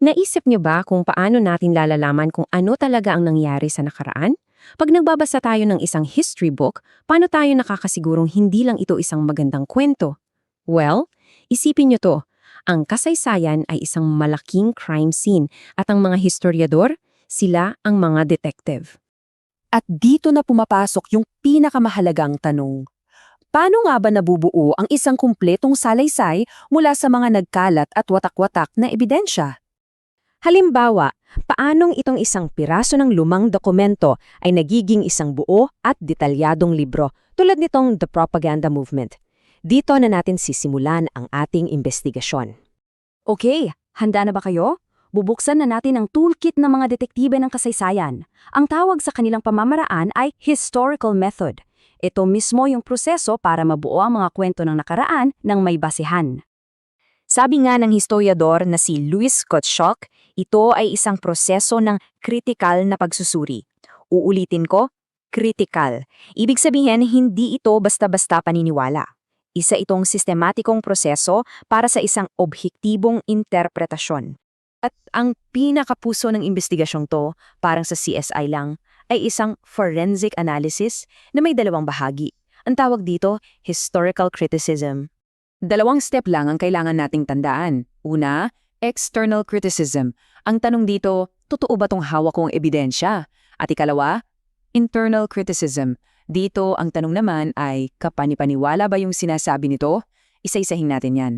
Naisip niyo ba kung paano natin lalalaman kung ano talaga ang nangyari sa nakaraan? Pag nagbabasa tayo ng isang history book, paano tayo nakakasigurong hindi lang ito isang magandang kwento? Well, isipin niyo to. Ang kasaysayan ay isang malaking crime scene at ang mga historiador, sila ang mga detective. At dito na pumapasok yung pinakamahalagang tanong. Paano nga ba nabubuo ang isang kumpletong salaysay mula sa mga nagkalat at watak-watak na ebidensya? Halimbawa, paanong itong isang piraso ng lumang dokumento ay nagiging isang buo at detalyadong libro tulad nitong The Propaganda Movement? Dito na natin sisimulan ang ating investigasyon. Okay, handa na ba kayo? Bubuksan na natin ang toolkit ng mga detektibe ng kasaysayan. Ang tawag sa kanilang pamamaraan ay historical method. Ito mismo yung proseso para mabuo ang mga kwento ng nakaraan ng may basehan. Sabi nga ng historiador na si Louis Gottschalk, ito ay isang proseso ng kritikal na pagsusuri. Uulitin ko, kritikal. Ibig sabihin, hindi ito basta-basta paniniwala. Isa itong sistematikong proseso para sa isang objektibong interpretasyon. At ang pinakapuso ng investigasyong to, parang sa CSI lang, ay isang forensic analysis na may dalawang bahagi. Ang tawag dito, historical criticism. Dalawang step lang ang kailangan nating tandaan. Una, external criticism. Ang tanong dito, totoo ba tong hawak kong ebidensya? At ikalawa, internal criticism. Dito, ang tanong naman ay, kapanipaniwala ba yung sinasabi nito? Isa-isahin natin yan.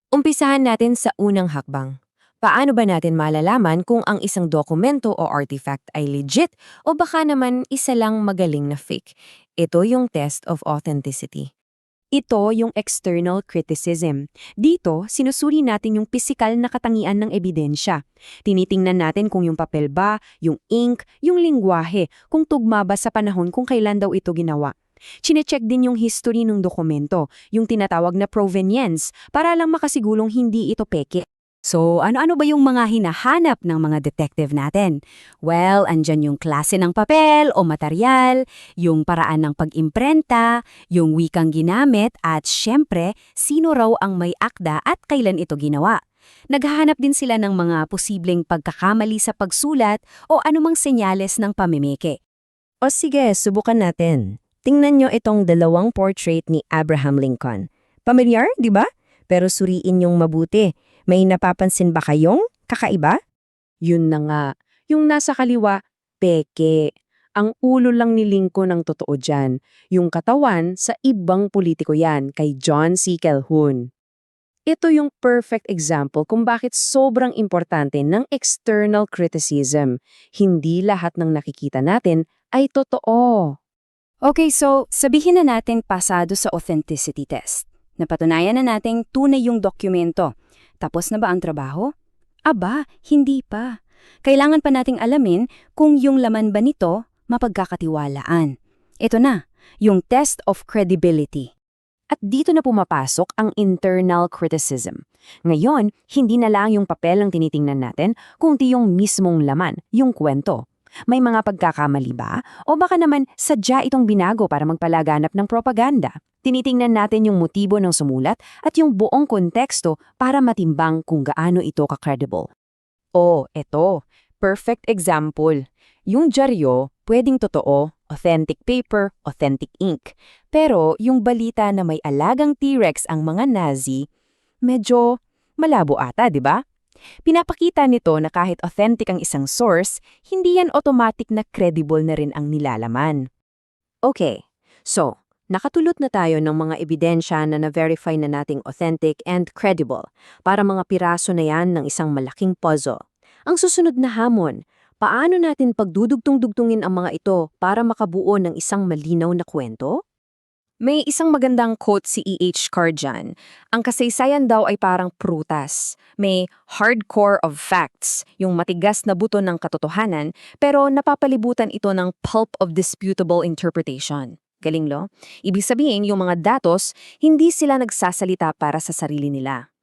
Umpisahan natin sa unang hakbang. Paano ba natin malalaman kung ang isang dokumento o artifact ay legit o baka naman isa lang magaling na fake? Ito yung test of authenticity. Ito yung external criticism. Dito, sinusuri natin yung pisikal na katangian ng ebidensya. Tinitingnan natin kung yung papel ba, yung ink, yung lingwahe, kung tugma ba sa panahon kung kailan daw ito ginawa. Chine-check din yung history ng dokumento, yung tinatawag na provenience, para lang makasigulong hindi ito peke. So, ano-ano ba yung mga hinahanap ng mga detective natin? Well, andyan yung klase ng papel o material, yung paraan ng pag-imprenta, yung wikang ginamit, at syempre, sino raw ang may akda at kailan ito ginawa. Naghahanap din sila ng mga posibleng pagkakamali sa pagsulat o anumang senyales ng pamimiki. O sige, subukan natin. Tingnan nyo itong dalawang portrait ni Abraham Lincoln. Pamilyar, di ba? Pero suriin yung mabuti. May napapansin ba kayong kakaiba? Yun na nga. Yung nasa kaliwa, peke. Ang ulo lang ni Lincoln ang totoo dyan. Yung katawan, sa ibang politiko yan, kay John C. Calhoun. Ito yung perfect example kung bakit sobrang importante ng external criticism. Hindi lahat ng nakikita natin ay totoo. Okay, so sabihin na natin pasado sa authenticity test. Napatunayan na nating tunay yung dokumento. Tapos na ba ang trabaho? Aba, hindi pa. Kailangan pa nating alamin kung yung laman ba nito mapagkakatiwalaan. Ito na, yung test of credibility. At dito na pumapasok ang internal criticism. Ngayon, hindi na lang yung papel ang tinitingnan natin, kundi yung mismong laman, yung kwento. May mga pagkakamali ba? O baka naman sadya itong binago para magpalaganap ng propaganda? Tinitingnan natin yung motibo ng sumulat at yung buong konteksto para matimbang kung gaano ito ka-credible. Oh, eto. Perfect example. Yung dyaryo, pwedeng totoo, authentic paper, authentic ink. Pero yung balita na may alagang T-Rex ang mga Nazi, medyo malabo ata, di ba? Pinapakita nito na kahit authentic ang isang source, hindi yan automatic na credible na rin ang nilalaman. Okay, so, nakatulot na tayo ng mga ebidensya na na-verify na nating authentic and credible para mga piraso na yan ng isang malaking puzzle. Ang susunod na hamon, paano natin pagdudugtong-dugtungin ang mga ito para makabuo ng isang malinaw na kwento? May isang magandang quote si E.H. Carjan. Ang kasaysayan daw ay parang prutas. May hardcore of facts, yung matigas na buto ng katotohanan, pero napapalibutan ito ng pulp of disputable interpretation. Galing lo? Ibig sabihin, yung mga datos, hindi sila nagsasalita para sa sarili nila.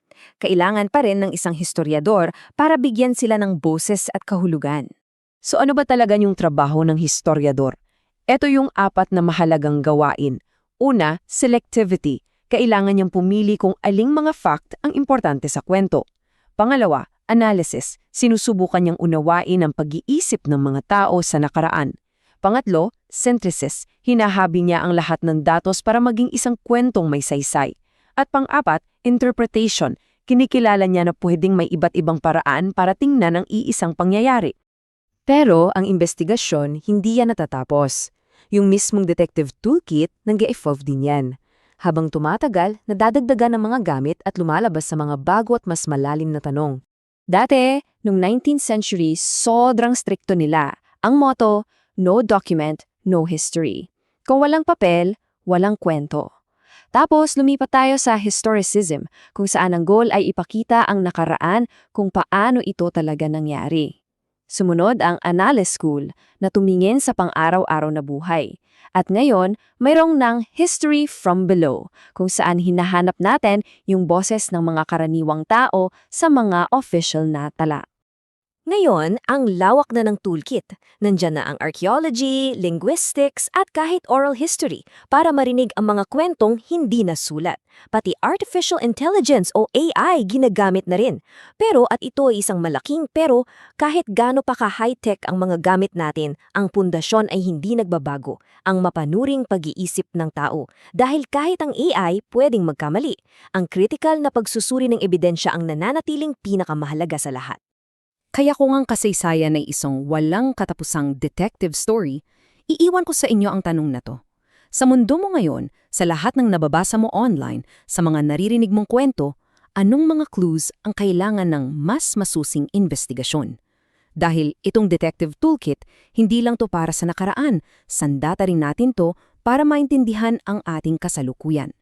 Kailangan pa rin ng isang historiador para bigyan sila ng boses at kahulugan. So ano ba talaga yung trabaho ng historiador? Ito yung 4 na mahalagang gawain. Una, selectivity. Kailangan niyang pumili kung aling mga fact ang importante sa kwento. Pangalawa, Analysis, sinusubukan niyang unawain ang pag-iisip ng mga tao sa nakaraan. Pangatlo, synthesis, hinahabi niya ang lahat ng datos para maging isang kwentong may saysay. At pang-apat, interpretation, kinikilala niya na pwedeng may iba't ibang paraan para tingnan ang iisang pangyayari. Pero ang investigasyon, hindi yan natatapos. Yung mismong detective toolkit, nag-e-evolve din yan. Habang tumatagal, nadadagdagan ng mga gamit at lumalabas sa mga bago at mas malalim na tanong. Dati, noong 19th century, sobrang strikto nila. Ang motto, no document, no history. Kung walang papel, walang kwento. Tapos lumipat tayo sa historicism, kung saan ang goal ay ipakita ang nakaraan kung paano ito talaga nangyari. Sumunod ang Annales School na tumingin sa pang-araw-araw na buhay. At ngayon, mayroong ng History from Below, kung saan hinahanap natin yung boses ng mga karaniwang tao sa mga official na tala. Ngayon, ang lawak na ng toolkit. Nandyan na ang archaeology, linguistics, at kahit oral history para marinig ang mga kwentong hindi nasulat. Pati artificial intelligence o AI ginagamit na rin. Pero at ito ay isang malaking pero kahit gaano pa ka-high-tech ang mga gamit natin, ang pundasyon ay hindi nagbabago, ang mapanuring pag-iisip ng tao. Dahil kahit ang AI pwedeng magkamali, ang critical na pagsusuri ng ebidensya ang nananatiling pinakamahalaga sa lahat. Kaya kung ang kasaysayan ay isang walang katapusang detective story, iiwan ko sa inyo ang tanong na to. Sa mundo mo ngayon, sa lahat ng nababasa mo online, sa mga naririnig mong kwento, anong mga clues ang kailangan ng mas masusing investigasyon? Dahil itong detective toolkit, hindi lang to para sa nakaraan, sandata rin natin to para maintindihan ang ating kasalukuyan.